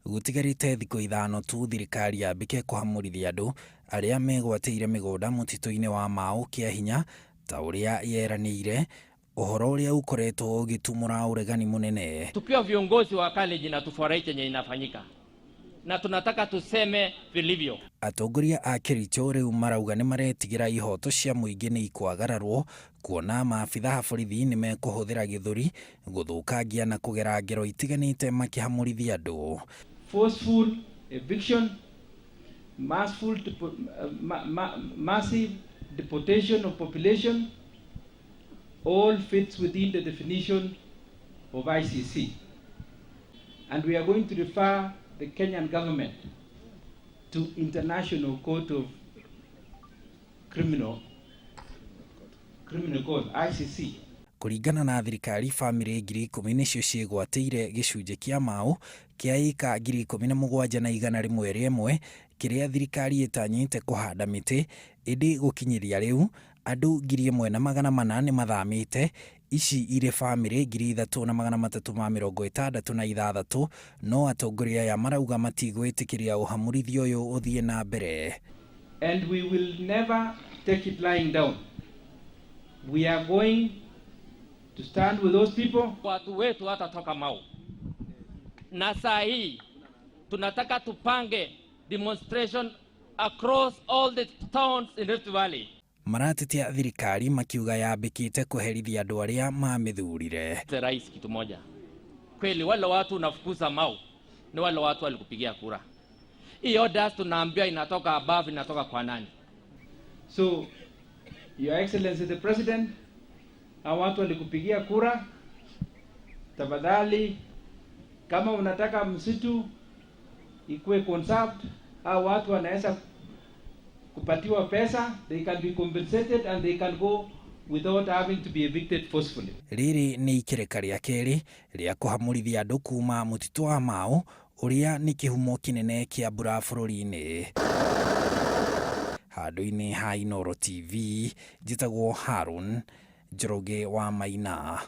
gutigarite thikũ ithano tu thirikari yambike kuhamurithia andu aria megwateire migunda mutitu-ini wa Mau kia hinya ta uria yeranĩire, uhoro uria ukoretwo ugitumura uregani munene. Tukiwa viongozi wa college na tufuarai chenye inafanyika na tunataka tuseme vilivyo. Atongoria a Kericho riu marauga ni maretigira ihooto cia muingi ni ikwagararwo, kuona maabitha borithi ni mekuhuthira githuri guthukangia na kugera ngero itiganite makihamurithia andu. Forceful eviction, massive deportation of population all fits within the definition of ICC, and we are going to refer the Kenyan government to International Court of Criminal Court, ICC. Kuringana na thirikari, family 10,000 nicio ciegwateire gicunje kia Mau kia ika 17,101 kiria thirikari itanyite kuhanda miti, indi gukinyiria riu andu 1,400 ni mathamite. Ici ire family 3,366 no atongoria ya marauga matigwitikiria uhamurithio uyu uthie na mbere. And we will never take it lying down. We are going to stand with those people. Watu wetu watatoka Mau, na saa hii tunataka tupange demonstration across all the towns in Rift Valley. Maratitia thirikari makiuga yambikite kuherithia andu aria mamithurire. Rais kitu moja kweli, wale watu unafukuza Mau ni wale watu walikupigia kura. Hiyo orders tunaambia inatoka above, inatoka kwa nani? So Your Excellency the President, hao watu walikupigia kura, tafadhali kama unataka msitu ikuwe conserved, hao watu wanaweza kupatiwa pesa, they can be compensated and they can go without having to be evicted forcefully. Riri ni ikireka ria keri ria kuhamurithia andu kuuma mutitu wa Mau uria ni kihumo kinene kia mbura bururi-ini. Handu-ini ha Inooro TV, njitagwo Harun Njoroge wa Maina.